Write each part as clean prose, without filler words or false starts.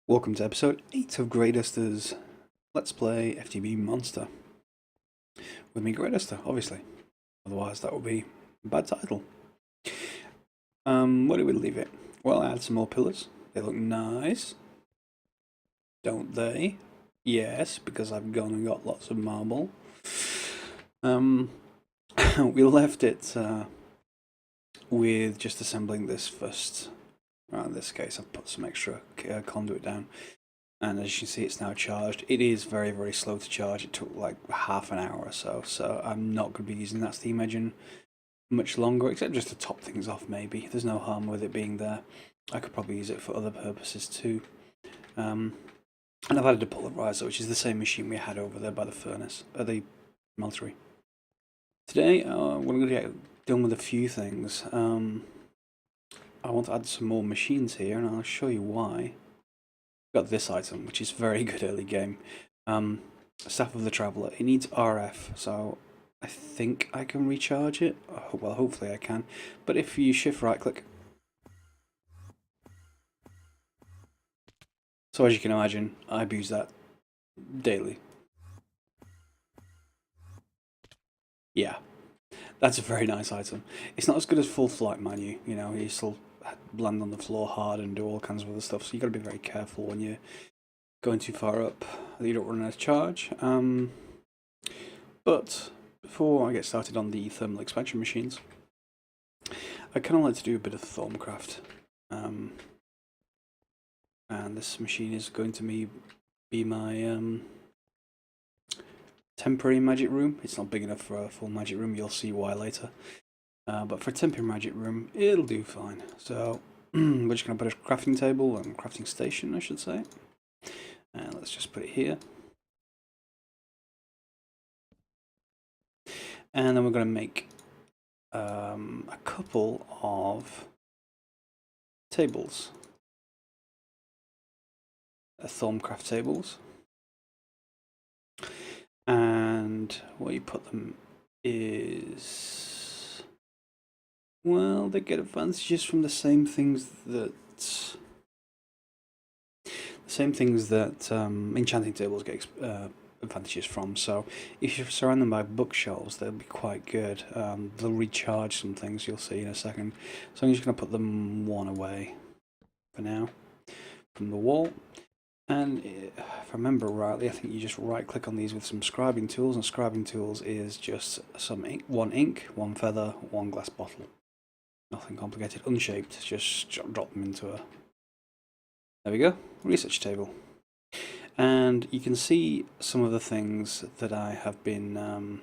Welcome to episode 8 of Grey Duster's Let's Play FTB Monster. With me, Grey Duster, obviously. Otherwise that would be a bad title. Where do we leave it? Well, I add some more pillars. They look nice. Don't they? Yes, because I've gone and got lots of marble. We left it with just assembling this first. In this case, I've put some extra conduit down, and as you can see, it's now charged. It is very, very slow to charge. It took like half an hour or so, so I'm not going to be using that steam engine much longer, except just to top things off maybe. There's no harm with it being there. I could probably use it for other purposes too. And I've added a polarizer, which is the same machine we had over there by the furnace, the smeltery. Today, we're going to get done with a few things. I want to add some more machines here, and I'll show you why. Got this item, which is very good early game. Staff of the Traveller. It needs RF, so I think I can recharge it. Well, hopefully I can. But if you shift right click. So as you can imagine, I abuse that daily. Yeah, that's a very nice item. It's not as good as full flight menu, you know, you still land on the floor hard and do all kinds of other stuff, so you got to be very careful when you're going too far up that you don't run out of charge. But before I get started on the thermal expansion machines, I kind of like to do a bit of Thaumcraft. And this machine is going to be my temporary magic room. It's not big enough for a full magic room, you'll see why later. But for a temporary magic room, it'll do fine. So we're just going to put a crafting table and crafting station, I should say. And let's just put it here. And then we're going to make a couple of tables. Thaumcraft tables. And where you put them is, well, they get advantages from the same things that enchanting tables get advantages from. So if you surround them by bookshelves, they'll be quite good. They'll recharge some things, you'll see in a second. So I'm just going to put them one away for now from the wall. And if I remember rightly, I think you just right click on these with some scribing tools, and scribing tools is just some ink, one feather, one glass bottle. Nothing complicated, unshaped, just drop them into a, there we go, research table. And you can see some of the things that I have been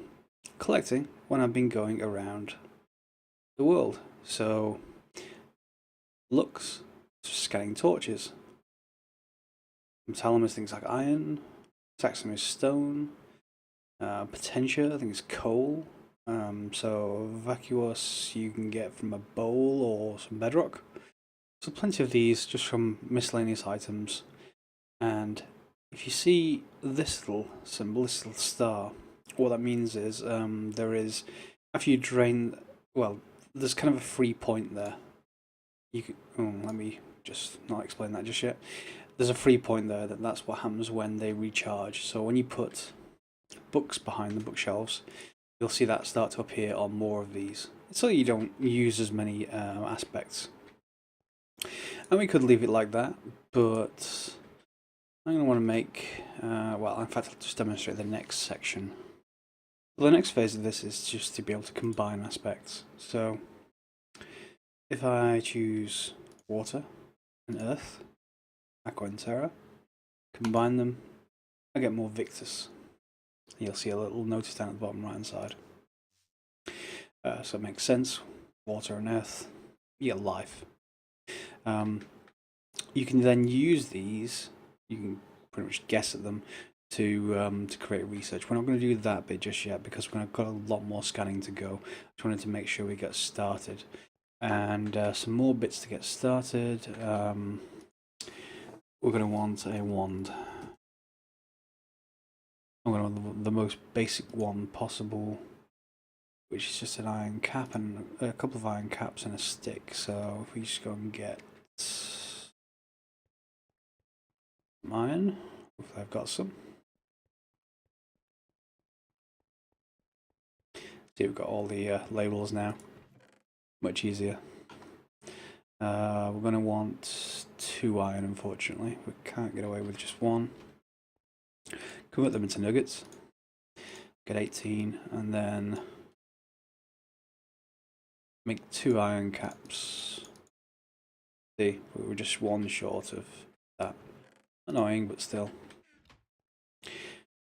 collecting when I've been going around the world. So, looks, scanning torches. Talum is things like iron, Saxum is stone, Potentia I think is coal, so vacuous you can get from a bowl or some bedrock. So plenty of these just from miscellaneous items. And if you see this little symbol, this little star, what that means is there is, after you drain, well, there's kind of a free point there. You could, let me just not explain that just yet. There's a free point there, that's what happens when they recharge. So when you put books behind the bookshelves, you'll see that start to appear on more of these, so you don't use as many aspects. And we could leave it like that, but I'm going to want to make, well, in fact I'll just demonstrate the next section. Well, the next phase of this is just to be able to combine aspects. So if I choose water and earth, Aqua and Terra, combine them, I get more Victus. You'll see a little notice down at the bottom right hand side. So it makes sense. Water and earth, you get life. You can then use these, you can pretty much guess at them to create research. We're not going to do that bit just yet because we've got a lot more scanning to go. Just wanted to make sure we get started. And some more bits to get started. We're going to want a wand. I'm going to want the most basic one possible, which is just an iron cap and a couple of iron caps and a stick. So if we just go and get Some iron. Hopefully I've got some. See, we've got all the labels now. Much easier. We're going to want 2 iron, unfortunately. We can't get away with just 1. Convert them into nuggets. Get 18, and then make 2 iron caps. See, we were just 1 short of that. Annoying, but still.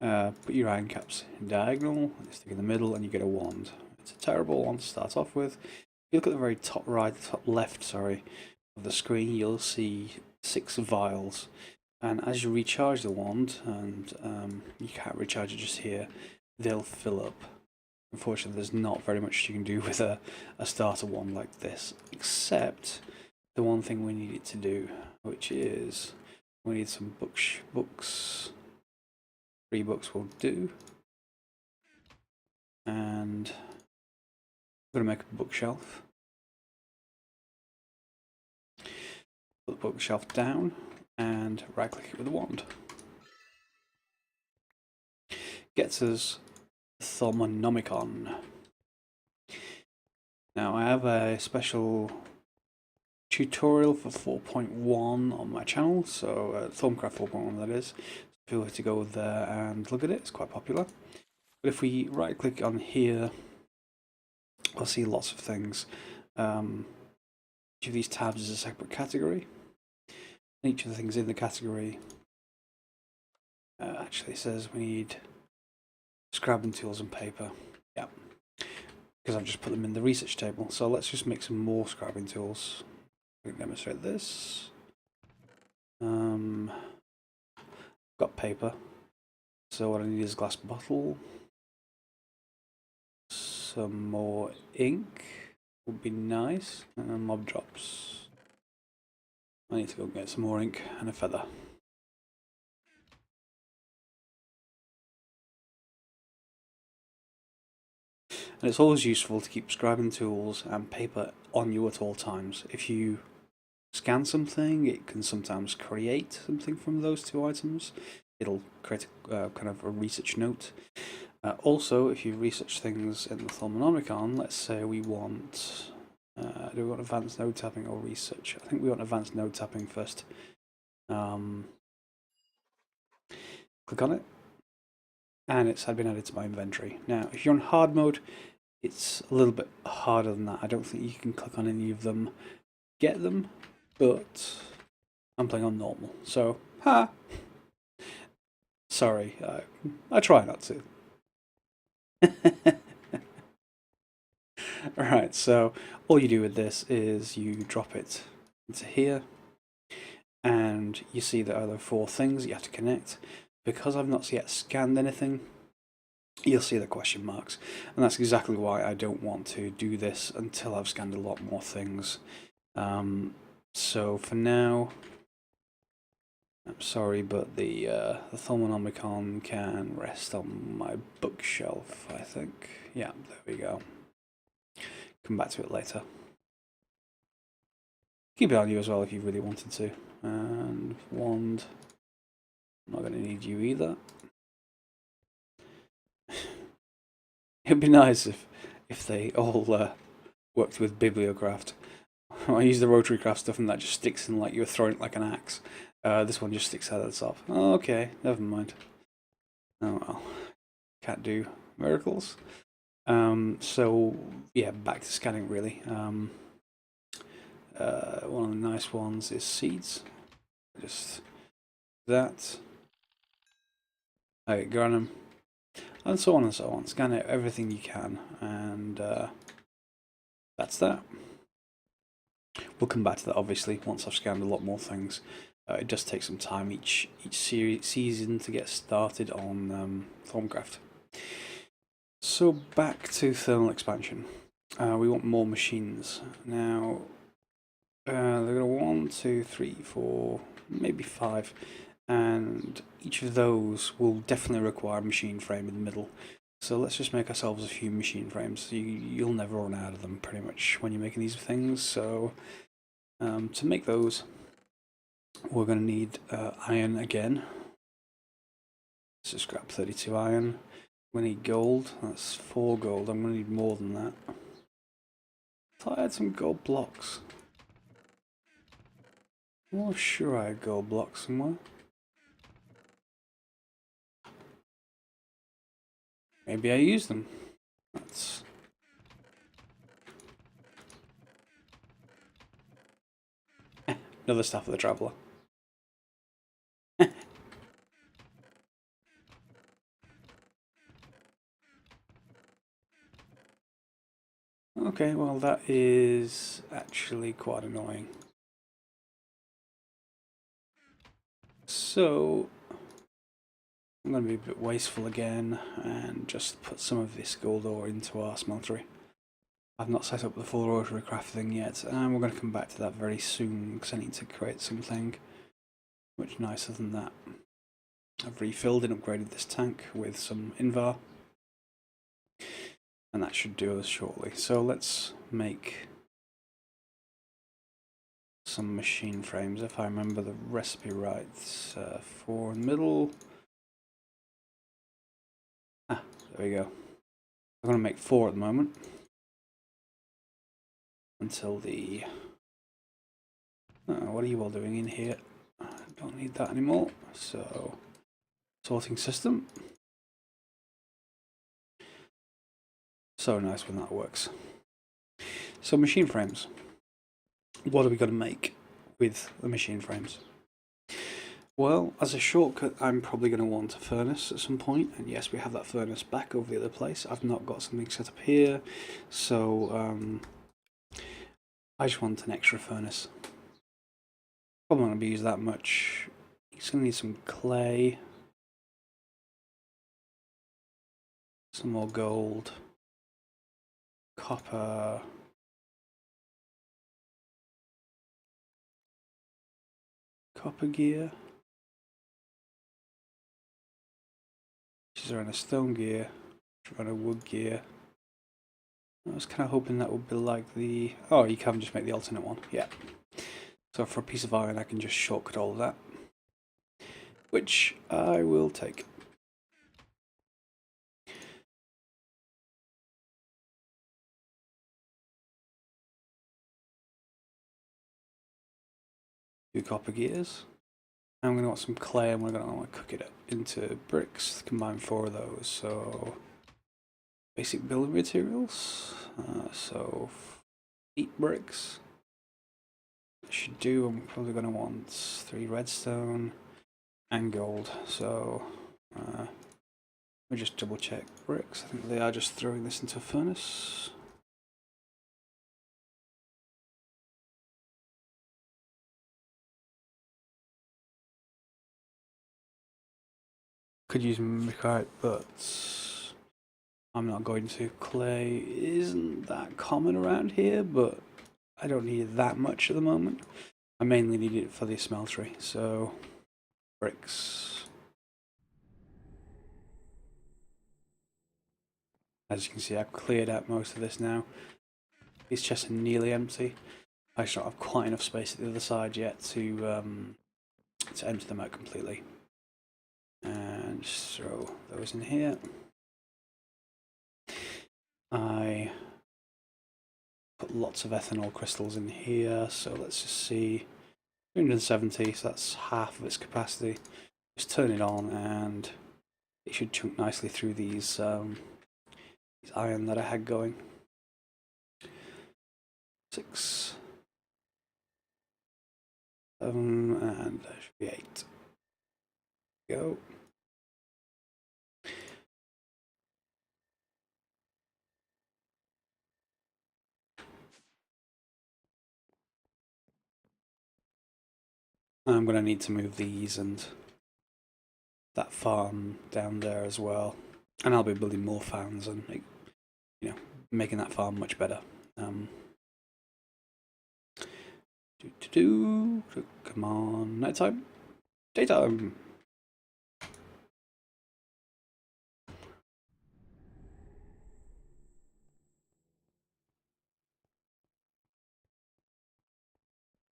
Put your iron caps in diagonal, stick in the middle, and you get a wand. It's a terrible one to start off with. If you look at the very top right, top left, sorry, of the screen, you'll see 6 vials. And as you recharge the wand, and you can't recharge it just here, they'll fill up. Unfortunately, there's not very much you can do with a starter wand like this, except the one thing we need it to do, which is we need some books. 3 books will do. And I'm going to make a bookshelf. Put the bookshelf down and right click it with a wand. Gets us Thaumcraft. Now I have a special tutorial for 4.1 on my channel, so Thaumcraft 4.1 that is. Feel free to go there and look at it, it's quite popular. But if we right click on here, we'll see lots of things. Each of these tabs is a separate category. And each of the things in the category actually says we need scrabbing tools and paper. Yeah, because I've just put them in the research table. So let's just make some more scrabbing tools. I can demonstrate this. Got paper. So what I need is a glass bottle. Some more ink would be nice. And mob drops. I need to go get some more ink and a feather. And it's always useful to keep scribing tools and paper on you at all times. If you scan something, it can sometimes create something from those 2 items. It'll create a kind of a research note. Also, if you research things in the Thaumcraft, let's say we want, do we want advanced node tapping or research? I think we want advanced node tapping first. Click on it, and it's been added to my inventory. Now, if you're on hard mode, it's a little bit harder than that. I don't think you can click on any of them, get them, but I'm playing on normal, so sorry, I try not to. Alright, so all you do with this is you drop it into here, and you see that there are 4 things you have to connect. Because I've not yet scanned anything, you'll see the question marks, and that's exactly why I don't want to do this until I've scanned a lot more things. So for now, I'm sorry, but the Thaumcraft can rest on my bookshelf, I think. Yeah, there we go. Come back to it later. Keep it on you as well if you really wanted to. And wand. I'm not going to need you either. It'd be nice if they all worked with Bibliocraft. I use the rotary craft stuff and that just sticks in like you're throwing it like an axe. This one just sticks out of the top. Oh, okay, never mind. Oh well, can't do miracles. So yeah, back to scanning really. One of the nice ones is seeds. Just that. Okay, granum. And so on and so on. Scan out everything you can, and that's that. We'll come back to that obviously once I've scanned a lot more things. It does take some time each season to get started on Thaumcraft. So back to thermal expansion. We want more machines. Now they're going to 1, 2, 3, 4, maybe 5. And each of those will definitely require a machine frame in the middle. So let's just make ourselves a few machine frames. You'll never run out of them pretty much when you're making these things. So to make those, We're going to need iron again. Let's just grab 32 iron. We need gold. That's 4 gold. I'm going to need more than that. I thought I had some gold blocks. I'm sure I had gold blocks somewhere. Maybe I used them. That's... another Staff of the Traveller. Okay, well that is actually quite annoying. So I'm going to be a bit wasteful again and just put some of this gold ore into our smeltery. I've not set up the full rotary craft thing yet, and we're going to come back to that very soon because I need to create something much nicer than that. I've refilled and upgraded this tank with some Invar, and that should do us shortly. So let's make some machine frames, if I remember the recipe right. 4 in the middle. Ah, there we go. I'm going to make 4 at the moment. Until the... what are you all doing in here? I don't need that anymore. So, sorting system. So nice when that works. So machine frames. What are we going to make with the machine frames? Well, as a shortcut, I'm probably going to want a furnace at some point, and yes, we have that furnace back over the other place. I've not got something set up here, so I just want an extra furnace. Probably not going to be used that much. It's going to need some clay, some more gold, copper, gear, which is around a stone gear, around a wood gear. I was kind of hoping that would be like the... oh, you can just make the alternate one, yeah. So for a piece of iron I can just shortcut all of that, which I will take. Two copper gears. I'm going to want some clay and we're going to want to cook it up into bricks, combine 4 of those. So basic building materials, so 8 bricks. Should do. I'm probably going to want 3 redstone and gold. So let me just double check bricks. I think they are just throwing this into a furnace. Could use micarite, but I'm not going to. Clay isn't that common around here, but I don't need it that much at the moment. I mainly need it for the smeltery, so bricks. As you can see, I've cleared out most of this now. These chests are nearly empty. I just don't have quite enough space at the other side yet to empty them out completely. And just throw those in here. I put lots of ethanol crystals in here, so let's just see. 370, so that's half of its capacity. Just turn it on and it should chunk nicely through these iron that I had going. 6, 7, and there should be 8. Go. I'm going to need to move these and that farm down there as well, and I'll be building more fans and making that farm much better. Come on, nighttime, daytime.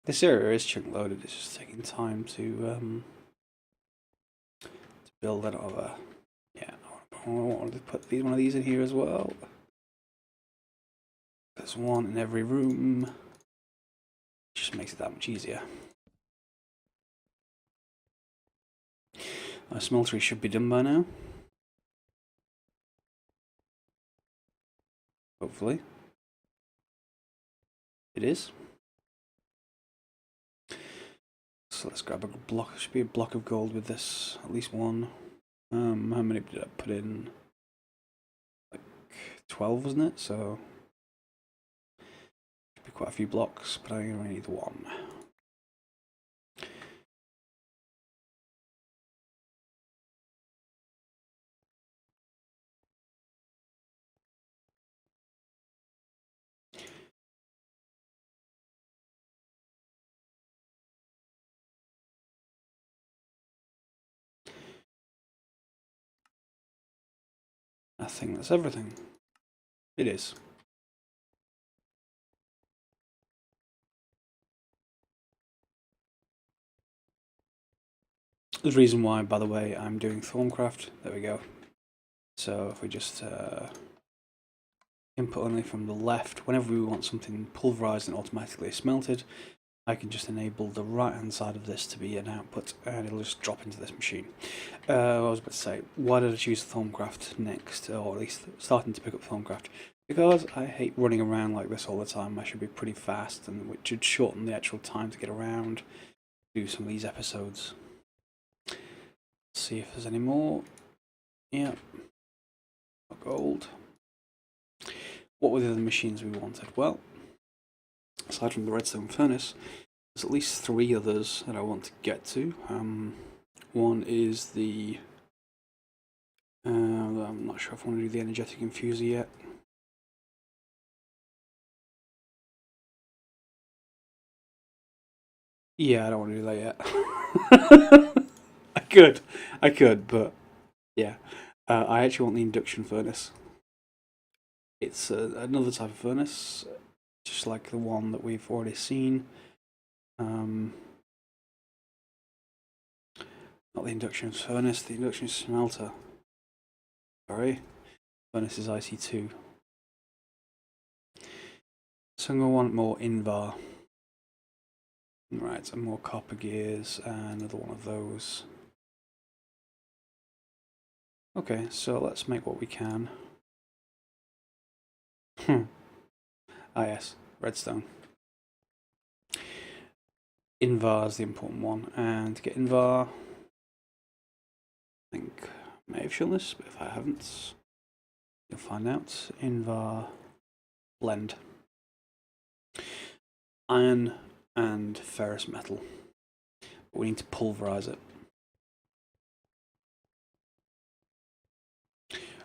This area is chunk loaded, it's just taking time to build that over. Yeah, I wanted to put one of these in here as well. There's one in every room. Just makes it that much easier. Our smeltery should be done by now. Hopefully. It is. So let's grab a block. There should be a block of gold with this. At least one. How many did I put in? Like 12, wasn't it? So should be quite a few blocks, but I only need one. I think that's everything. It is. There's a reason why, by the way, I'm doing Thaumcraft. There we go. So if we just input only from the left, whenever we want something pulverized and automatically smelted, I can just enable the right hand side of this to be an output and it'll just drop into this machine. I was about to say, why did I choose Thaumcraft next, or at least starting to pick up Thaumcraft? Because I hate running around like this all the time. I should be pretty fast, and which should shorten the actual time to get around, do some of these episodes. Let's see if there's any more. Yeah, gold. What were the other machines we wanted? Well, aside from the redstone furnace, there's at least 3 others that I want to get to. One is the... I'm not sure if I want to do the energetic infuser yet. Yeah, I don't want to do that yet. I could, but yeah. I actually want the induction furnace. It's another type of furnace, just like the one that we've already seen. Not the induction furnace, the induction smelter. Sorry, furnace is IC2. So I'm going to want more Invar. Right, some more copper gears, and another one of those. Okay, so let's make what we can. Ah yes, redstone. Invar is the important one, and to get Invar, I think I may have shown this, but if I haven't, you'll find out. Invar blend. Iron and ferrous metal. But we need to pulverize it.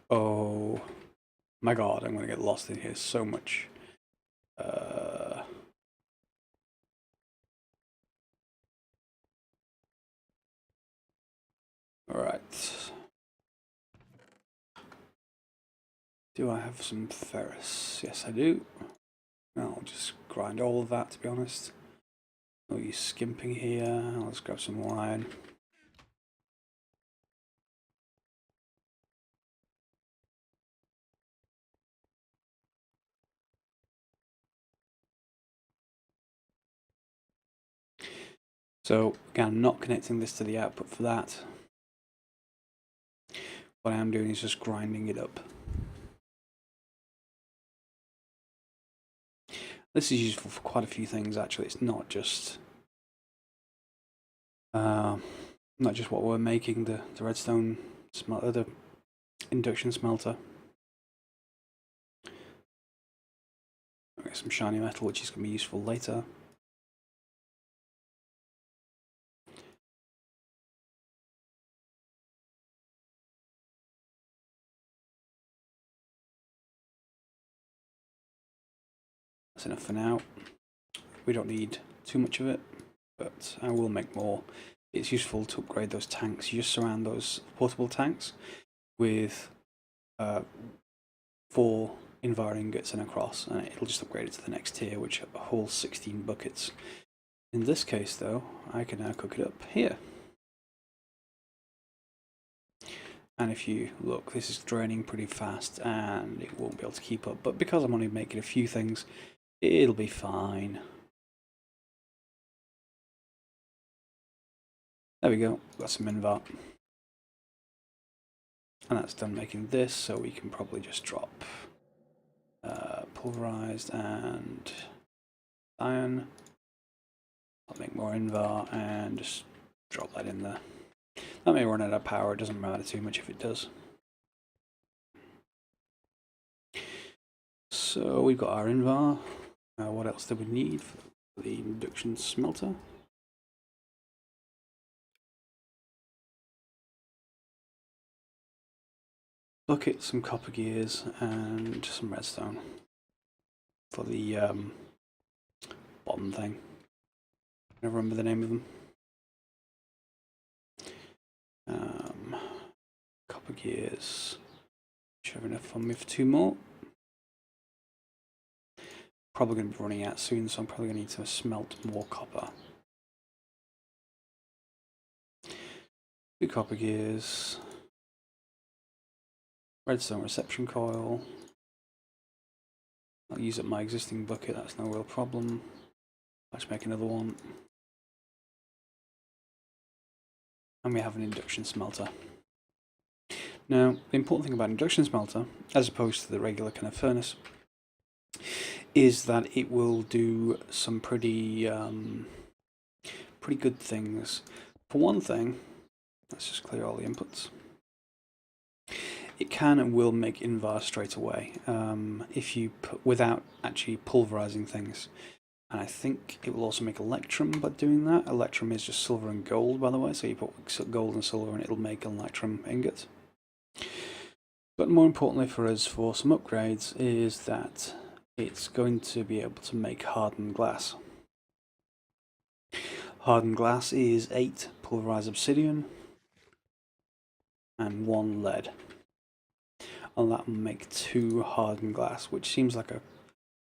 Oh my god, I'm going to get lost in here so much. Alright. Do I have some ferrous? Yes, I do. I'll just grind all of that, to be honest. No use skimping here. Let's grab some more iron. So again, I'm not connecting this to the output for that. What I am doing is just grinding it up. This is useful for quite a few things actually. It's not just what we're making, the redstone smelter, the induction smelter. I'll get some shiny metal, which is going to be useful later. That's enough for now. We don't need too much of it, but I will make more. It's useful to upgrade those tanks. You just surround those portable tanks with 4 Invar ingots and a cross, and it'll just upgrade it to the next tier, which holds 16 buckets. In this case though, I can now cook it up here. And if you look, this is draining pretty fast and it won't be able to keep up. But because I'm only making a few things, it'll be fine. There we go, got some invert. And that's done making this, so we can probably just drop pulverized and iron. I'll make more invert and just drop that in there. That may run out of power, it doesn't matter too much if it does. So we've got our invar. What else do we need for the induction smelter? Bucket, some copper gears, and some redstone for the bottom thing. I don't remember the name of them. Copper gears. Should have enough for me for 2 more. Probably going to be running out soon, so I'm probably going to need to smelt more copper. 2 copper gears. Redstone reception coil. I'll use up my existing bucket, that's no real problem. Let's make another one. And we have an induction smelter. Now, the important thing about induction smelter, as opposed to the regular kind of furnace, is that it will do some pretty good things. For one thing, let's just clear all the inputs. It can and will make invar straight away if you put, without actually pulverizing things. And I think it will also make electrum by doing that. Electrum is just silver and gold, by the way, so you put gold and silver and it'll make an electrum ingot. But more importantly for us, for some upgrades, is that it's going to be able to make hardened glass. Hardened glass is 8 pulverized obsidian and 1 lead. And that will make 2 hardened glass, which seems like a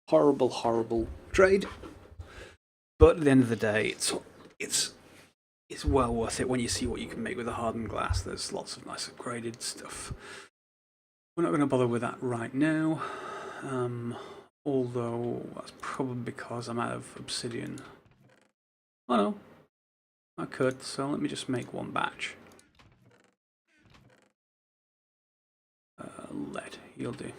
horrible, horrible trade. But at the end of the day, it's well worth it when you see what you can make with a hardened glass. There's lots of nice upgraded stuff. We're not going to bother with that right now, although that's probably because I'm out of obsidian. Oh no, I could, so let me just make 1 batch. Lead, you'll do.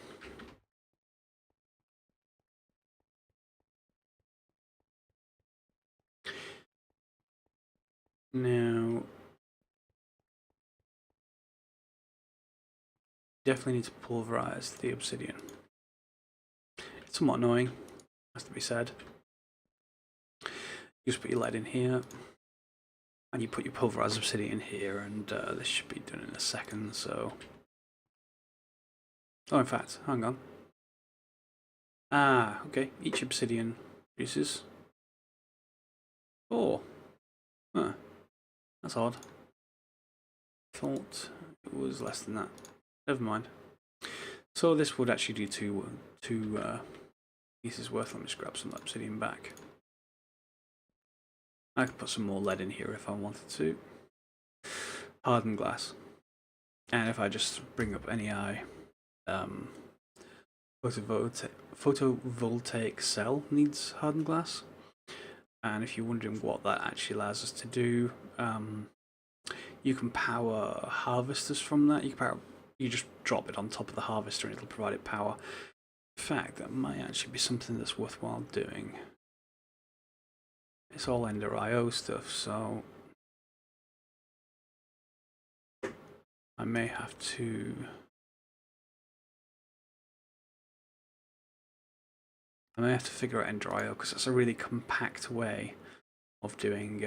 Now, definitely need to pulverize the obsidian. It's somewhat annoying, has to be said. You just put your lead in here, and you put your pulverized obsidian here, and this should be done in a second, so... Oh, in fact, hang on. Ah, okay, each obsidian produces 4. Huh, that's odd. Thought it was less than that. Never mind. So this would actually do two pieces worth. Let me just grab some obsidian back. I could put some more lead in here if I wanted to. Hardened glass. And if I just bring up NEI, photovoltaic cell needs hardened glass. And if you're wondering what that actually allows us to do, you can power harvesters from that. You just drop it on top of the harvester and it'll provide it power. In fact, that might actually be something that's worthwhile doing. It's all Ender IO stuff, so I may have to figure out Ender IO because it's a really compact way of doing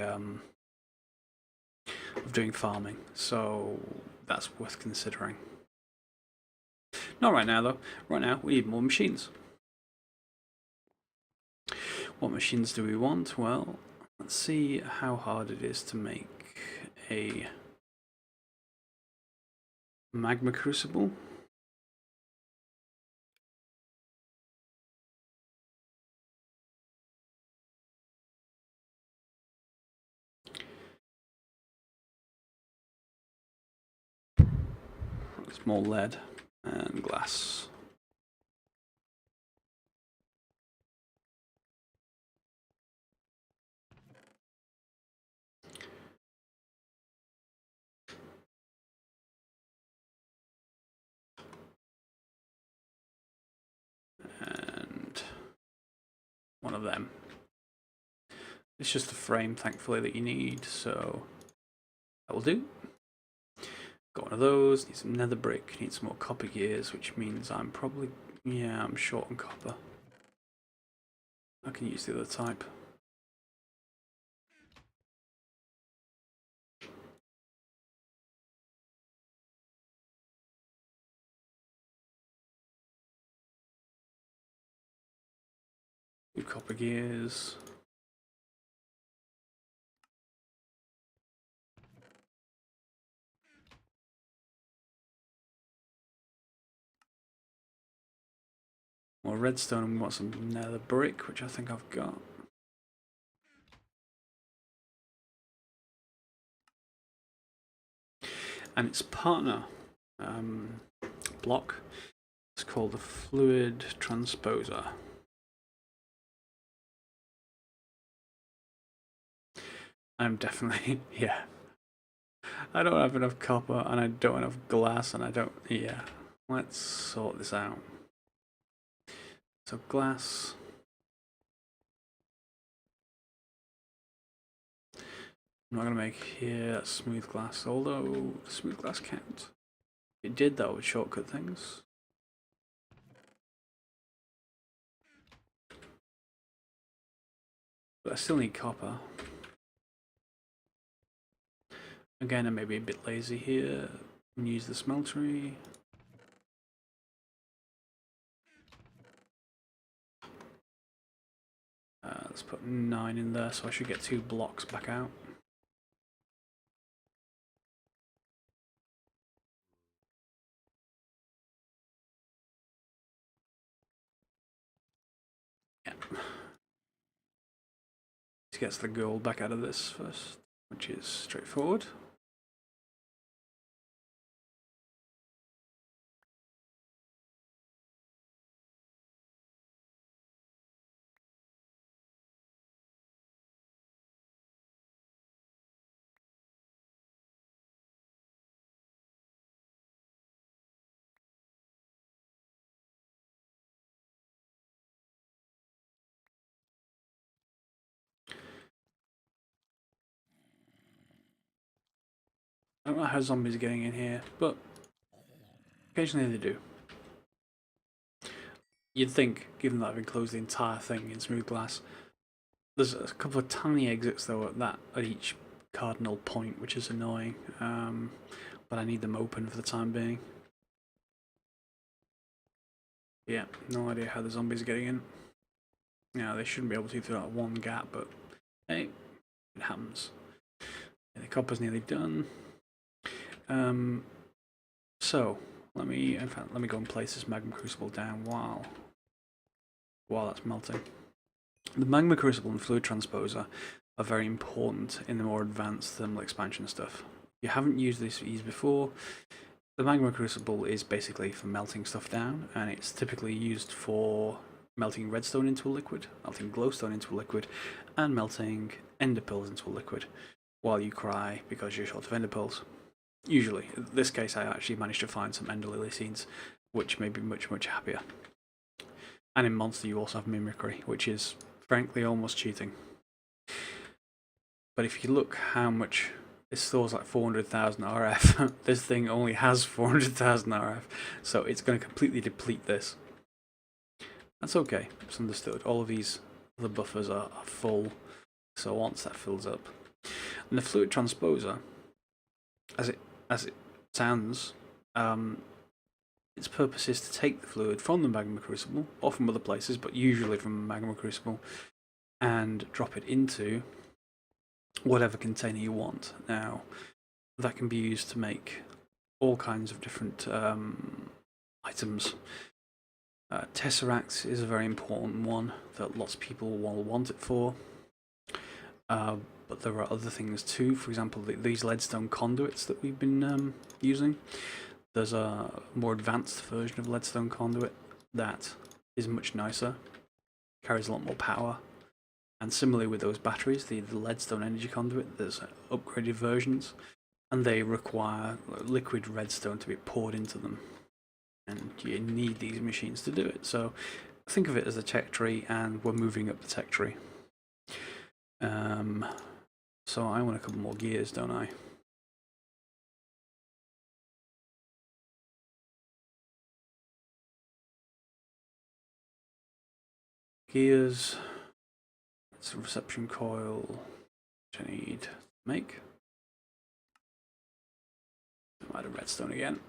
farming, so that's worth considering. Not right now though. Right now we need more machines. What machines do we want? Well, let's see how hard it is to make a Magma Crucible. it's more lead and glass. And one of them. It's just the frame, thankfully, that you need, so that will do. Got one of those, need some nether brick, need some more copper gears, which means I'm probably, yeah, I'm short on copper. I can use the other type. Two copper gears. More redstone, and we want some nether brick, which I think I've got. And its partner block is called the Fluid Transposer. I'm definitely, yeah. I don't have enough copper, and I don't have enough glass, and I don't, yeah. Let's sort this out. So glass. I'm not going to make here smooth glass, although smooth glass can't. If it did, that would shortcut things. But I still need copper. Again, I may be a bit lazy here and use the smeltery. Let's put 9 in there, so I should get 2 blocks back out. Yeah. Let's get the gold back out of this first, which is straightforward. I don't know how zombies are getting in here, but occasionally they do. You'd think, given that I've enclosed the entire thing in smooth glass, there's a couple of tiny exits though at each cardinal point, which is annoying. But I need them open for the time being. Yeah, no idea how the zombies are getting in. Yeah, they shouldn't be able to through that one gap, but hey, it happens. Yeah, the copper's nearly done. So let me go and place this Magma Crucible down while that's melting. The Magma Crucible and Fluid Transposer are very important in the more advanced thermal expansion stuff. If you haven't used these before, the Magma Crucible is basically for melting stuff down, and it's typically used for melting redstone into a liquid, melting glowstone into a liquid, and melting ender pearls into a liquid, while you cry because you're short of ender pearls. Usually. In this case, I actually managed to find some ender lily seeds, which made me much, much happier. And in Monster, you also have mimicry, which is, frankly, almost cheating. But if you look how much it stores, like 400,000 RF, this thing only has 400,000 RF, so it's going to completely deplete this. That's okay, it's understood. All of these other buffers are full, so once that fills up. And the Fluid Transposer, as it sounds, its purpose is to take the fluid from the Magma Crucible, or from other places, but usually from the Magma Crucible, and drop it into whatever container you want. Now, that can be used to make all kinds of different items. Tesseract is a very important one that lots of people will want it for. But there are other things too. For example, these leadstone conduits that we've been using. there's a more advanced version of leadstone conduit that is much nicer, carries a lot more power. And similarly with those batteries, the leadstone energy conduit, there's upgraded versions, and they require liquid redstone to be poured into them. And you need these machines to do it. So think of it as a tech tree, and we're moving up the tech tree. So I want a couple more gears, don't I? Gears. It's a reception coil, which I need to make. I'll add a redstone again.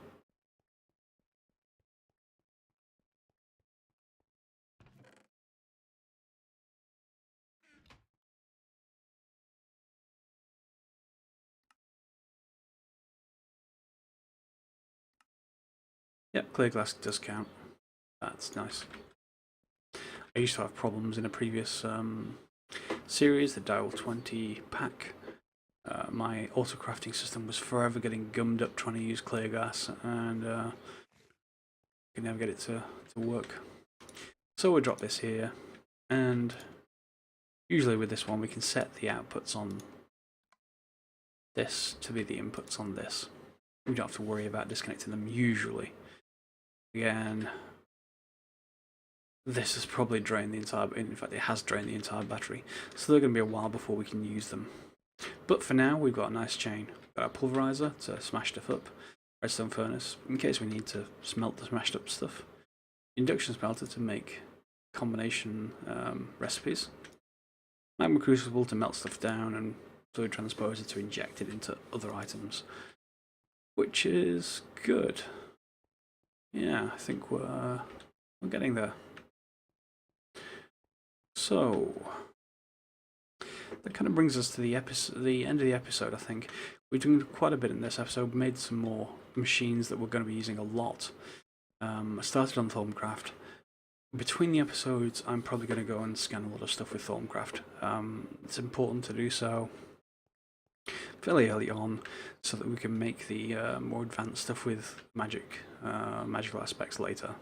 Yep, clear glass does count. That's nice. I used to have problems in a previous series, the Dial 20 pack. My auto crafting system was forever getting gummed up trying to use clear glass, and could never get it to work. So we'll drop this here, and usually with this one we can set the outputs on this to be the inputs on this. We don't have to worry about disconnecting them usually. Again, this has probably drained the entire, in fact it has drained the entire battery, so they're going to be a while before we can use them. But for now we've got a nice chain. We've got our pulverizer to smash stuff up, redstone furnace in case we need to smelt the smashed up stuff, induction smelter to make combination recipes, Magma Crucible to melt stuff down, and fluid transposer to inject it into other items, which is good. Yeah, I think we're getting there. So that kind of brings us to the end of the episode. I think we've done quite a bit in this episode. Made some more machines that we're going to be using a lot. I started on Thaumcraft. Between the episodes, I'm probably going to go and scan a lot of stuff with Thaumcraft. It's important to do so fairly early on, so that we can make the more advanced stuff with magical aspects later.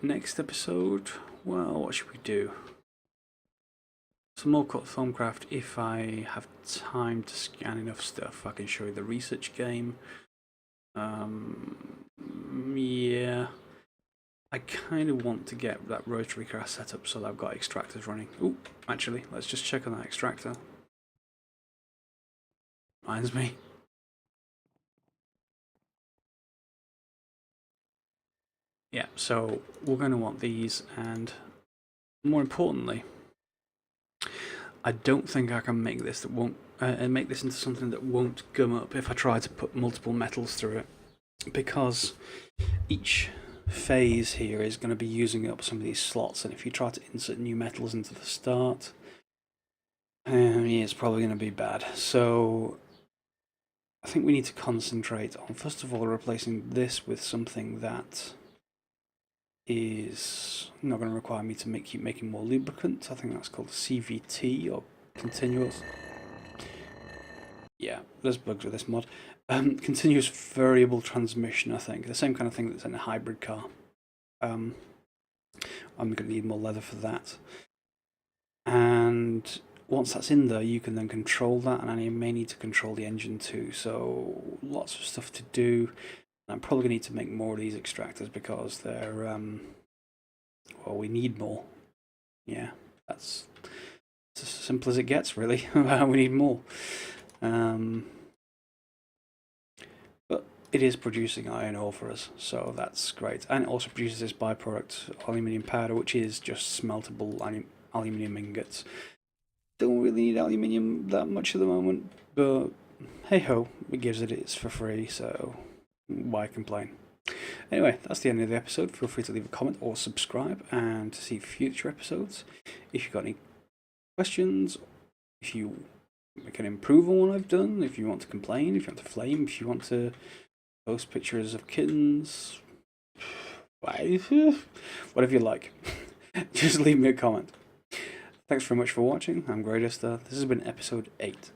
Next episode, well, what should we do? Some more Thaumcraft. If I have time to scan enough stuff, I can show you the research game. Yeah, I kind of want to get that rotary craft set up so that I've got extractors running. Oh, actually, let's just check on that extractor. Reminds me. Yeah, so we're going to want these, and more importantly, I don't think I can make this make this into something that won't gum up if I try to put multiple metals through it, because each phase here is going to be using up some of these slots, and if you try to insert new metals into the start, yeah, it's probably going to be bad. So I think we need to concentrate on, first of all, replacing this with something that is not going to require me to keep making more lubricant. I think that's called CVT, or continuous. Yeah, there's bugs with this mod. Continuous variable transmission, I think. The same kind of thing that's in a hybrid car. I'm going to need more leather for that. And once that's in there, you can then control that, and I may need to control the engine too. So lots of stuff to do. I'm probably going to need to make more of these extractors because they're, well, we need more. Yeah, that's as simple as it gets, really. We need more. But it is producing iron ore for us, so that's great. And it also produces this byproduct, aluminium powder, which is just smeltable aluminium ingots. Don't really need aluminium that much at the moment, but hey ho, it gives it's for free, so why complain? Anyway, that's the end of the episode. Feel free to leave a comment or subscribe and to see future episodes. If you've got any questions, if you can improve on what I've done, if you want to complain, if you want to flame, if you want to post pictures of kittens, whatever you like, just leave me a comment. Thanks very much for watching. I'm Greatest. This has been episode 8.